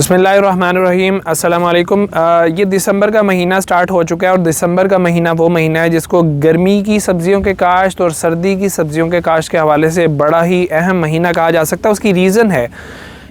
बिस्मिल्लाहिर्रहमानिर्रहीम अस्सलाम वालेकुम। ये दिसंबर का महीना स्टार्ट हो चुका है और दिसंबर का महीना वो महीना है जिसको गर्मी की सब्ज़ियों के काश्त और सर्दी की सब्ज़ियों के काश्त के हवाले से बड़ा ही अहम महीना कहा जा सकता है। उसकी रीज़न है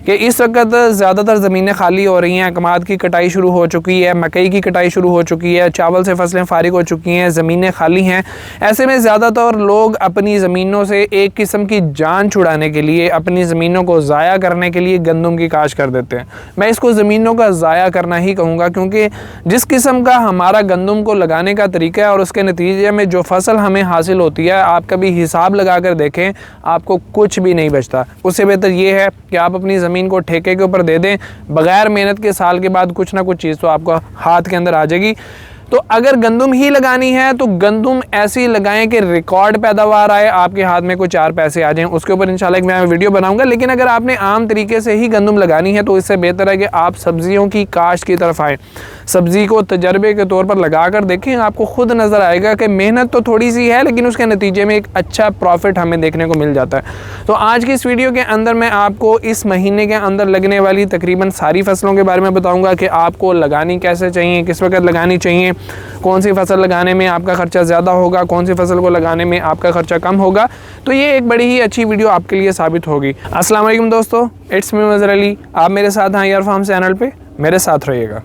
कि इस वक्त ज़्यादातर ज़मीनें खाली हो रही हैं, कमाद की कटाई शुरू हो चुकी है, मकई की कटाई शुरू हो चुकी है, चावल से फसलें फारिग हो चुकी हैं, ज़मीनें खाली हैं। ऐसे में ज़्यादातर लोग अपनी ज़मीनों से एक किस्म की जान छुड़ाने के लिए, अपनी ज़मीनों को ज़ाया करने के लिए गंदम की काश्त कर देते हैं। मैं इसको ज़मीनों का ज़ाया करना ही कहूँगा, क्योंकि जिस किस्म का हमारा गंदम को लगाने का तरीका है और उसके नतीजे में जो फसल हमें हासिल होती है, आप कभी हिसाब लगा कर देखें, आपको कुछ भी नहीं बचता। उससे बेहतर ये है कि आप अपनी ज़मीन को ठेके के ऊपर दे दें, बगैर मेहनत के साल के बाद कुछ ना कुछ चीज़ तो आपको हाथ के अंदर आ जाएगी। तो अगर गंदम ही लगानी है तो गंदम ऐसी लगाएं कि रिकॉर्ड पैदावार आए, आपके हाथ में कुछ 4 पैसे आ जाएं। उसके ऊपर इंशाल्लाह मैं वीडियो बनाऊंगा। लेकिन अगर आपने आम तरीके से ही गंदम लगानी है तो इससे बेहतर है कि आप सब्जियों की काश्त की तरफ आएँ। सब्ज़ी को तजर्बे के तौर पर लगा कर देखें, आपको खुद नज़र आएगा कि मेहनत तो थोड़ी सी है लेकिन उसके नतीजे में एक अच्छा प्रॉफिट हमें देखने को मिल जाता है। तो आज की इस वीडियो के अंदर मैं आपको इस महीने के अंदर लगने वाली तकरीबन सारी फसलों के बारे में बताऊँगा कि आपको लगानी कैसे चाहिए, किस वक्त लगानी चाहिए, कौन सी फसल लगाने में आपका ख़र्चा ज़्यादा होगा, कौन सी फसल को लगाने में आपका ख़र्चा कम होगा। तो ये एक बड़ी ही अच्छी वीडियो आपके लिए साबित होगी। अस्सलाम वालेकुम दोस्तों, इट्स मी मज़हर अली। आप मेरे साथ हैं यार फार्म चैनल पे, मेरे साथ रहिएगा।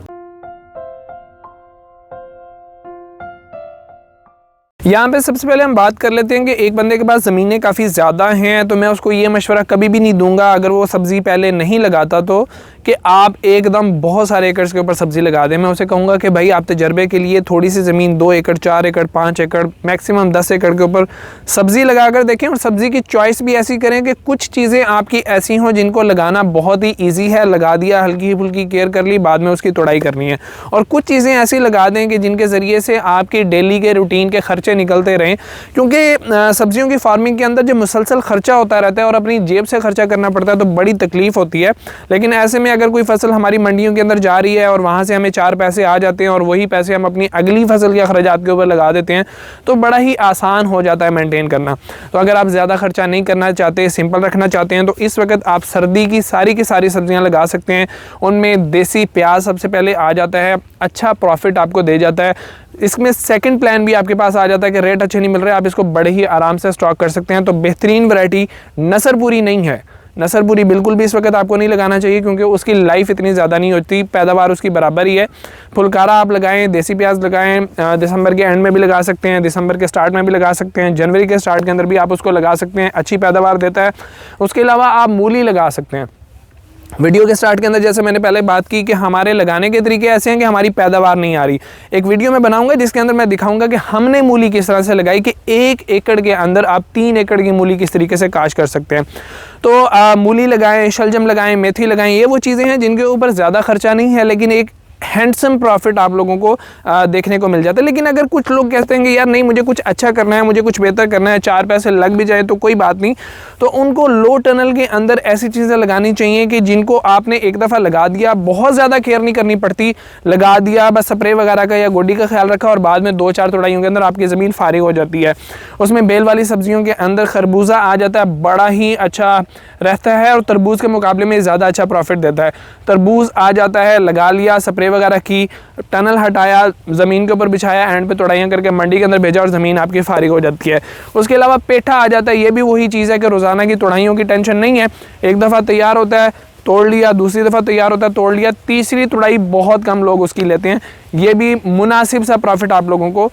यहाँ पे सबसे पहले हम बात कर लेते हैं कि एक बंदे के पास ज़मीनें काफ़ी ज़्यादा हैं, तो मैं उसको ये मशवरा कभी भी नहीं दूंगा, अगर वो सब्ज़ी पहले नहीं लगाता तो, कि आप एकदम बहुत सारे एकड़ के ऊपर सब्ज़ी लगा दें। मैं उसे कहूँगा कि भाई आप तजर्बे के लिए थोड़ी सी ज़मीन 2 एकड़, 4 एकड़, 5 एकड़, मैक्सिमम 10 एकड़ के ऊपर सब्ज़ी लगा कर देखें। और सब्ज़ी की चॉइस भी ऐसी करें कि कुछ चीज़ें आपकी ऐसी हों जिनको लगाना बहुत ही ईजी है, लगा दिया, हल्की फुल्की केयर कर ली, बाद में उसकी तोड़ाई करनी है। और कुछ चीज़ें ऐसी लगा दें कि जिनके ज़रिए से आपकी डेली के रूटीन के खर्चे निकलते रहें, क्योंकि सब्जियों की फार्मिंग के अंदर जो मुसलसल खर्चा होता रहता है और अपनी जेब से खर्चा करना पड़ता है तो बड़ी तकलीफ होती है। लेकिन ऐसे में अगर कोई फसल हमारी मंडियों के अंदर जा रही है और वहाँ से हमें 4 पैसे आ जाते हैं और वही पैसे हम अपनी अगली फसल के अखराजात के ऊपर लगा देते हैं तो बड़ा ही आसान हो जाता है मेंटेन करना। तो अगर आप ज़्यादा खर्चा नहीं करना चाहते, सिंपल रखना चाहते हैं, तो इस वक्त आप सर्दी की सारी सब्जियाँ लगा सकते हैं। उनमें देसी प्याज सबसे पहले आ जाता है, अच्छा प्रॉफिट आपको दे जाता है। इसमें सेकंड प्लान भी आपके पास आ जाता है कि रेट अच्छे नहीं मिल रहे, आप इसको बड़े ही आराम से स्टॉक कर सकते हैं। तो बेहतरीन वैरायटी नसरपुरी नहीं है, नसरपुरी बिल्कुल भी इस वक्त आपको नहीं लगाना चाहिए, क्योंकि उसकी लाइफ इतनी ज़्यादा नहीं होती, पैदावार उसकी बराबर ही है। फुलकारा आप लगाएं, देसी प्याज लगाएं, दिसंबर के एंड में भी लगा सकते हैं, दिसंबर के स्टार्ट में भी लगा सकते हैं, जनवरी के स्टार्ट के अंदर भी आप उसको लगा सकते हैं, अच्छी पैदावार देता है। उसके अलावा आप मूली लगा सकते हैं। वीडियो के स्टार्ट के अंदर जैसे मैंने पहले बात की कि हमारे लगाने के तरीके ऐसे हैं कि हमारी पैदावार नहीं आ रही। एक वीडियो में बनाऊंगा जिसके अंदर मैं दिखाऊंगा कि हमने मूली किस तरह से लगाई कि 1 एकड़ के अंदर आप 3 एकड़ की मूली किस तरीके से काश्त कर सकते हैं। तो मूली लगाएं, शलजम लगाएं, मेथी लगाएं, ये वो चीज़ें हैं जिनके ऊपर ज़्यादा खर्चा नहीं है लेकिन एक हैंडसम प्रॉफिट आप लोगों को देखने को मिल जाता है। लेकिन अगर कुछ लोग कहते हैं कि यार नहीं, मुझे कुछ अच्छा करना है, मुझे कुछ बेहतर करना है, 4 पैसे लग भी जाए तो कोई बात नहीं, तो उनको लो टनल के अंदर ऐसी चीज़ें लगानी चाहिए कि जिनको आपने एक दफ़ा लगा दिया, बहुत ज़्यादा केयर नहीं करनी पड़ती, लगा दिया, बस स्प्रे वगैरह का या गोडी का ख्याल रखा और बाद में 2-4 तोड़ाइयों के अंदर आपकी ज़मीन फारिग हो जाती है। उसमें बेल वाली सब्जियों के अंदर खरबूजा आ जाता है, बड़ा ही अच्छा रहता है और तरबूज के मुकाबले में ज़्यादा अच्छा प्रॉफिट देता है। तरबूज आ जाता है, लगा लिया, स्प्रे वगैरह की, टनल हटाया, ज़मीन के ऊपर बिछाया, एंड पे तोड़ाइयाँ करके मंडी के अंदर भेजा और ज़मीन आपकी फारिग हो जाती है। उसके अलावा पेठा आ जाता है, ये भी वही चीज़ है कि रोज़ाना की तोड़ाइयों की टेंशन नहीं है, एक दफ़ा तैयार होता है तोड़ लिया, दूसरी दफ़ा तैयार होता है तोड़ लिया, तीसरी तोड़ाई बहुत कम लोग उसकी लेते हैं। ये भी मुनासिब सा प्रॉफिट आप लोगों को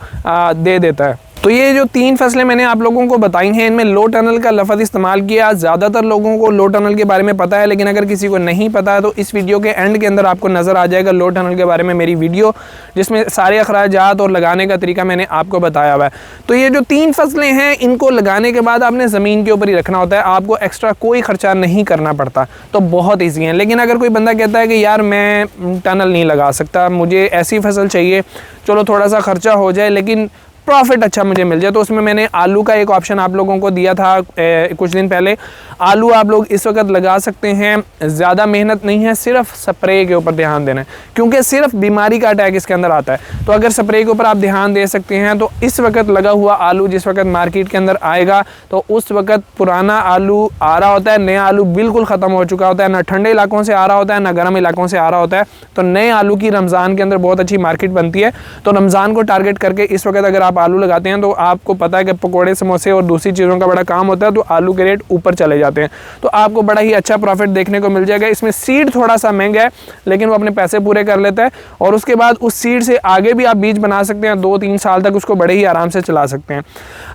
दे देता है। तो ये जो 3 फसलें मैंने आप लोगों को बताई हैं, इनमें लो टनल का लफ्ज़ इस्तेमाल किया। ज़्यादातर लोगों को लो टनल के बारे में पता है, लेकिन अगर किसी को नहीं पता है तो इस वीडियो के एंड के अंदर आपको नज़र आ जाएगा लो टनल के बारे में मेरी वीडियो, जिसमें सारे अखराजात और लगाने का तरीका मैंने आपको बताया हुआ है। तो ये जो 3 फसलें हैं, इनको लगाने के बाद आपने ज़मीन के ऊपर ही रखना होता है, आपको एक्स्ट्रा कोई ख़र्चा नहीं करना पड़ता, तो बहुत ईजी है। लेकिन अगर कोई बंदा कहता है कि यार मैं टनल नहीं लगा सकता, मुझे ऐसी फसल चाहिए, चलो थोड़ा सा ख़र्चा हो जाए लेकिन प्रॉफिट अच्छा मुझे मिल जाए। तो उसमें मैंने आलू का एक ऑप्शन आप लोगों को दिया था कुछ दिन पहले। आलू आप लोग इस वक्त लगा सकते हैं, ज़्यादा मेहनत नहीं है, सिर्फ स्प्रे के ऊपर ध्यान देना है, क्योंकि सिर्फ बीमारी का अटैक इसके अंदर आता है। तो अगर स्प्रे के ऊपर आप ध्यान दे सकते हैं तो इस वक्त लगा हुआ आलू जिस वक्त मार्केट के अंदर आएगा तो उस वक्त पुराना आलू आ रहा होता है, नया आलू बिल्कुल ख़त्म हो चुका होता है, ना ठंडे इलाकों से आ रहा होता है ना गर्म इलाकों से आ रहा होता है। तो नए आलू की रमज़ान के अंदर बहुत अच्छी मार्केट बनती है। तो रमज़ान को टारगेट करके इस वक्त अगर आप आलू लगाते हैं तो आपको पता है कि पकोड़े समोसे और दूसरी चीज़ों का बड़ा काम होता है, तो आलू के रेट ऊपर चले जाते हैं। तो आपको बड़ा ही अच्छा प्रॉफिट देखने को मिल जाएगा। इसमें सीड थोड़ा सा महंगा है लेकिन वो अपने पैसे पूरे कर लेता है, और उसके बाद उस सीड से आगे भी आप बीज बना सकते हैं, 2-3 साल तक उसको बड़े ही आराम से चला सकते हैं।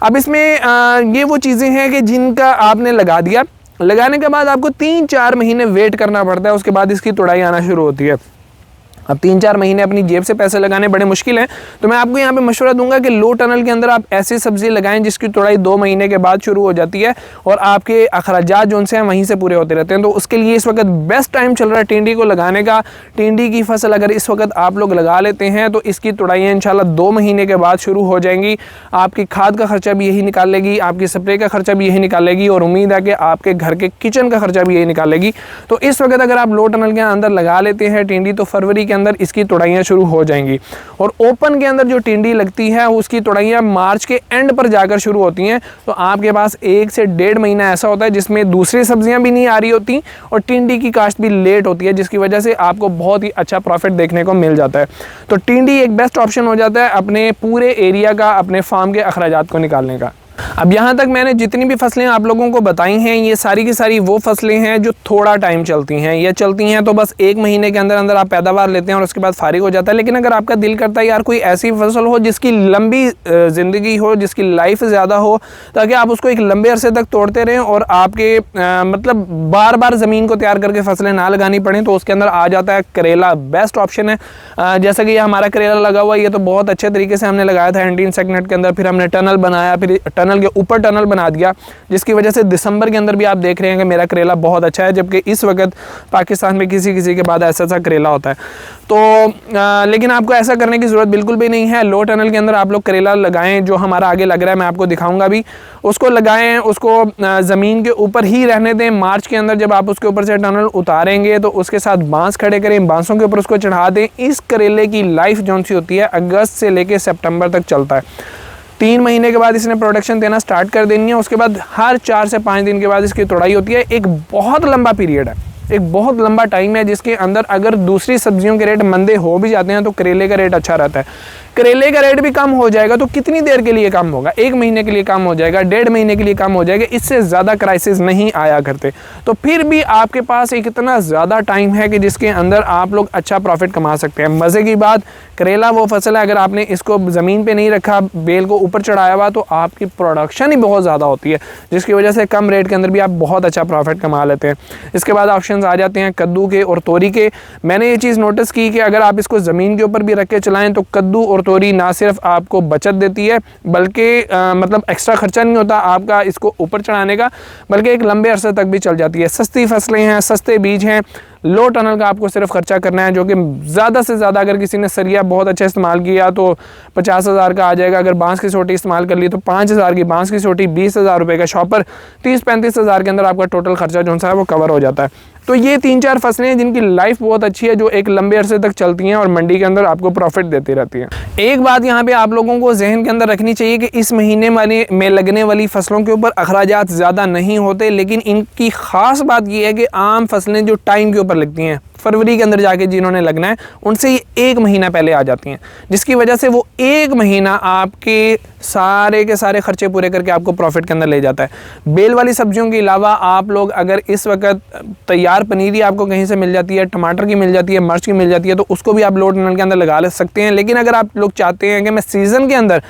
अब इसमें ये वो चीज़ें हैं कि जिनका आपने लगा दिया, लगाने के बाद आपको 3-4 महीने वेट करना पड़ता है, उसके बाद इसकी तुड़ाई आना शुरू होती है। अब 3-4 महीने अपनी जेब से पैसे लगाने बड़े मुश्किल हैं। तो मैं आपको यहाँ पे मशवरा दूंगा कि लो टनल के अंदर आप ऐसी सब्ज़ी लगाएं जिसकी तुड़ाई 2 महीने के बाद शुरू हो जाती है और आपके अखराजात जो उनसे हैं वहीं से पूरे होते रहते हैं। तो उसके लिए इस वक्त बेस्ट टाइम चल रहा है टिंडी को लगाने का। टिंडी की फसल अगर इस वक्त आप लोग लगा लेते हैं तो इसकी तुड़ाइयाँ इंशाल्लाह 2 महीने के बाद शुरू हो जाएंगी। आपकी खाद का खर्चा भी यही निकाल लेगी, आपकी स्प्रे का खर्चा भी यही निकाल लेगी, और उम्मीद है कि आपके घर के किचन का खर्चा भी यही निकाल लेगी। तो इस वक्त अगर आप लो टनल के अंदर लगा लेते हैं टिंडी तो फरवरी के अंदर इसकी तुड़ाइयाँ शुरू हो जाएंगी। और ओपन के अंदर जो टिंडी लगती है उसकी तुड़ाइयाँ मार्च के एंड पर जाकर शुरू होती हैं। तो आपके पास 1 से 1.5 महीना ऐसा होता है जिसमें दूसरी सब्जियां भी नहीं आ रही होती और टिंडी की काश्त भी लेट होती है, जिसकी वजह से आपको बहुत ही अच्छा प्रॉफिट देखने को मिल जाता है। तो टिंडी एक बेस्ट ऑप्शन हो जाता है अपने पूरे एरिया का, अपने फार्म के अखराजात को निकालने का। अब यहाँ तक मैंने जितनी भी फसलें आप लोगों को बताई हैं ये सारी की सारी वो फसलें हैं जो थोड़ा टाइम चलती हैं। ये चलती हैं तो बस 1 महीने के अंदर अंदर आप पैदावार लेते हैं और उसके बाद फारिग हो जाता है। लेकिन अगर आपका दिल करता है यार कोई ऐसी फसल हो जिसकी लंबी ज़िंदगी हो, जिसकी लाइफ ज़्यादा हो, ताकि आप उसको एक लंबे अरसे तक तोड़ते रहें और आपके मतलब बार बार ज़मीन को तैयार करके फसलें ना लगानी पड़ें, तो उसके अंदर आ जाता है करेला। बेस्ट ऑप्शन है। जैसा कि ये हमारा करेला लगा हुआ है, ये तो बहुत अच्छे तरीके से हमने लगाया था 18 सेकंड के अंदर, फिर हमने टनल बनाया, फिर टनल के ऊपर टनल बना दिया, जिसकी वजह से दिसंबर के अंदर भी आप देख रहे हैं कि मेरा करेला बहुत अच्छा है, जबकि इस वक्त पाकिस्तान में किसी किसी के बाद ऐसा करेला होता है। तो लेकिन आपको ऐसा करने की ज़रूरत बिल्कुल भी नहीं है। लो टनल के अंदर आप लोग करेला लगाएं, जो हमारा आगे लग रहा है मैं आपको दिखाऊंगा भी, उसको लगाएं, उसको ज़मीन के ऊपर ही रहने दें। मार्च के अंदर जब आप उसके ऊपर से टनल उतारेंगे तो उसके साथ बांस खड़े करें, बांसों के ऊपर उसको चढ़ा दें। इस करेले की लाइफ जौन सी होती है अगस्त से लेकर सितंबर तक चलता है। 3 महीने के बाद इसने प्रोडक्शन देना स्टार्ट कर देनी है, उसके बाद हर 4 से 5 दिन के बाद इसकी तुड़ाई होती है। एक बहुत लंबा पीरियड है, एक बहुत लंबा टाइम है जिसके अंदर अगर दूसरी सब्जियों के रेट मंदे हो भी जाते हैं तो करेले का रेट अच्छा रहता है। करेले का रेट भी कम हो जाएगा तो कितनी देर के लिए कम होगा? 1 महीने के लिए कम हो जाएगा, 1.5 महीने के लिए कम हो जाएगा, इससे ज़्यादा क्राइसिस नहीं आया करते। तो फिर भी आपके पास एक इतना ज़्यादा टाइम है कि जिसके अंदर आप लोग अच्छा प्रॉफिट कमा सकते हैं। मज़े की बात, करेला वो फसल है अगर आपने इसको ज़मीन पे नहीं रखा, बेल को ऊपर चढ़ाया हुआ, तो आपकी प्रोडक्शन ही बहुत ज़्यादा होती है, जिसकी वजह से कम रेट के अंदर भी आप बहुत अच्छा प्रॉफिट कमा लेते हैं। इसके बाद ऑप्शन आ जाते हैं कद्दू के और तोरी के। मैंने ये चीज़ नोटिस की कि अगर आप इसको ज़मीन के ऊपर भी रख के चलाएँ तो कद्दू और तोरी ना सिर्फ आपको बचत देती है, बल्कि मतलब एक्स्ट्रा खर्चा नहीं होता आपका इसको ऊपर चढ़ाने का, बल्कि एक लंबे अरसे तक भी चल जाती है। सस्ती फसलें हैं, सस्ते बीज हैं, लो टनल का आपको सिर्फ खर्चा करना है, जो कि ज़्यादा से ज़्यादा अगर किसी ने सरिया बहुत अच्छा इस्तेमाल किया तो 50,000 का आ जाएगा। अगर बांस की सोटी इस्तेमाल कर ली तो 5,000 की बांस की सोटी, 20,000 रुपये का शॉपर, 30-35,000 के अंदर आपका टोटल खर्चा जो है वो कवर हो जाता है। तो ये 3-4 फसलें हैं जिनकी लाइफ बहुत अच्छी है, जो एक लंबे अरसे तक चलती हैं और मंडी के अंदर आपको प्रॉफिट देती रहती हैं। एक बात यहाँ पे आप लोगों को जहन के अंदर रखनी चाहिए कि इस महीने में लगने वाली फसलों के ऊपर अखराजात ज़्यादा नहीं होते, लेकिन इनकी ख़ास बात ये है कि आम फसलें जो टाइम के ऊपर लगती हैं, फरवरी के अंदर जाके जिन्होंने लगना है, उनसे ये 1 महीना पहले आ जाती हैं, जिसकी वजह से वो 1 महीना आपके सारे के सारे खर्चे पूरे करके आपको प्रॉफिट के अंदर ले जाता है। बेल वाली सब्जियों के अलावा आप लोग अगर इस वक्त तैयार पनीरी आपको कहीं से मिल जाती है, टमाटर की मिल जाती है, मिर्च की मिल जाती है, तो उसको भी आप लो टनल के अंदर लगा ले सकते हैं। लेकिन अगर आप लोग चाहते हैं कि मैं सीज़न के अंदर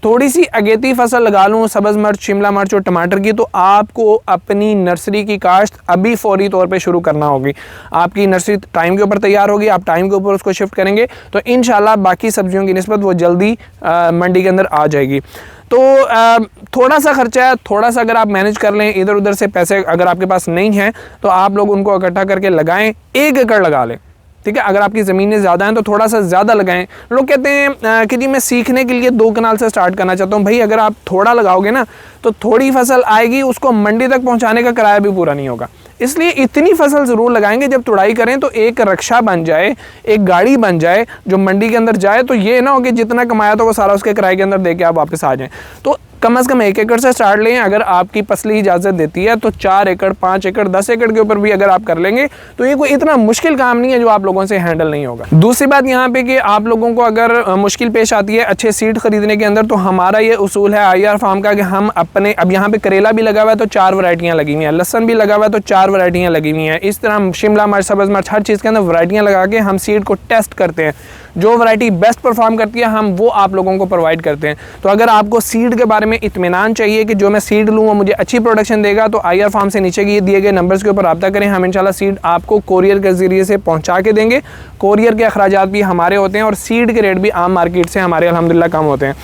थोड़ी सी अगेती फसल लगा लूँ, सब्ज़ मिर्च, शिमला मिर्च और टमाटर की, तो आपको अपनी नर्सरी की काश्त अभी फौरी तौर पे शुरू करना होगी। आपकी नर्सरी टाइम के ऊपर तैयार होगी, आप टाइम के ऊपर उसको शिफ्ट करेंगे तो इंशाल्लाह बाकी सब्जियों की निस्बत वो जल्दी मंडी के अंदर आ जाएगी। तो थोड़ा सा खर्चा है, थोड़ा सा अगर आप मैनेज कर लें, इधर उधर से पैसे अगर आपके पास नहीं हैं तो आप लोग उनको इकट्ठा करके लगाएं। 1 एकड़ लगा लें, ठीक है। अगर आपकी ज़मीनें ज़्यादा हैं तो थोड़ा सा ज़्यादा लगाएं। लोग कहते हैं कि जी मैं सीखने के लिए 2 कनाल से स्टार्ट करना चाहता हूँ। भाई अगर आप थोड़ा लगाओगे ना तो थोड़ी फसल आएगी, उसको मंडी तक पहुँचाने का किराया भी पूरा नहीं होगा। इसलिए इतनी फसल ज़रूर लगाएंगे जब तुड़ाई करें तो एक रक्षा बन जाए, एक गाड़ी बन जाए जो मंडी के अंदर जाए। तो ये ना हो कि जितना कमाया तो वो सारा उसके किराए के अंदर दे के आप वापस आ जाएं। तो कम से कम 1 एकड़ से स्टार्ट लें। अगर आपकी फसली इजाज़त देती है तो 4 एकड़, 5 एकड़, 10 एकड़ के ऊपर भी अगर आप कर लेंगे तो ये कोई इतना मुश्किल काम नहीं है जो आप लोगों से हैंडल नहीं होगा। दूसरी बात यहाँ पे कि आप लोगों को अगर मुश्किल पेश आती है अच्छे सीड खरीदने के अंदर, तो हमारा ये उसूल है IR फार्म का कि हम अपने, अब यहाँ पे करेला भी लगा हुआ है तो 4 वैरायटियाँ लगी हुई हैं, लहसन भी लगा हुआ है तो 4 वैरायटियाँ लगी हुई हैं। इस तरह शिमला मिर्च, सब्ज़ मिर्च, हर चीज़ के अंदर वैरायटियाँ लगा के हम सीड को टेस्ट करते हैं। जो वैरायटी बेस्ट परफॉर्म करती है हम वो आप लोगों को प्रोवाइड करते हैं। तो अगर आपको सीड के बारे में इत्मीनान चाहिए कि जो मैं सीड लूँ वो मुझे अच्छी प्रोडक्शन देगा, तो IR फार्म से नीचे के दिए गए नंबर्स के ऊपर रब्ता करें। हम इंशाल्लाह सीड आपको कोरियर के ज़रिए से पहुँचा के देंगे। कोरियर के अखराजात भी हमारे होते हैं और सीड के रेट भी आम मार्केट से हमारे अल्हम्दुलिल्लाह कम होते हैं।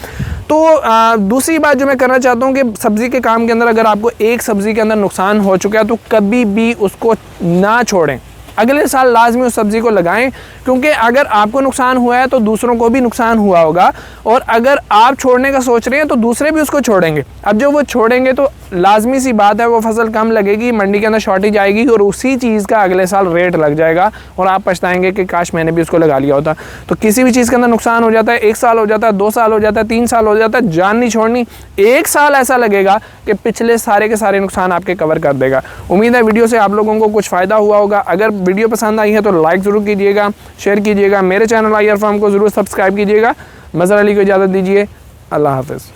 तो दूसरी बात जो मैं करना चाहता हूँ कि सब्ज़ी के काम के अंदर अगर आपको एक सब्ज़ी के अंदर नुकसान हो चुका है तो कभी भी उसको ना छोड़ें, अगले साल लाजमी उस सब्ज़ी को लगाएं। क्योंकि अगर आपको नुकसान हुआ है तो दूसरों को भी नुकसान हुआ होगा, और अगर आप छोड़ने का सोच रहे हैं तो दूसरे भी उसको छोड़ेंगे। अब जो वो छोड़ेंगे तो लाजमी सी बात है वो फसल कम लगेगी, मंडी के अंदर शॉर्टेज आएगी और उसी चीज़ का अगले साल रेट लग जाएगा और आप पछताएंगे कि काश मैंने भी उसको लगा लिया होता। तो किसी भी चीज़ के अंदर नुकसान हो जाता है, 1 साल हो जाता है, 2 साल हो जाता है, 3 साल हो जाता है, जान नहीं छोड़नी। 1 साल ऐसा लगेगा कि पिछले सारे के सारे नुकसान आपके कवर कर देगा। उम्मीद है वीडियो से आप लोगों को कुछ फ़ायदा हुआ होगा। अगर वीडियो पसंद आई है तो लाइक ज़रूर कीजिएगा, शेयर कीजिएगा, मेरे चैनल IR फार्म को ज़रूर सब्सक्राइब कीजिएगा। मज़हर अली को इजाज़त दीजिए, अल्लाह हाफ़िज़।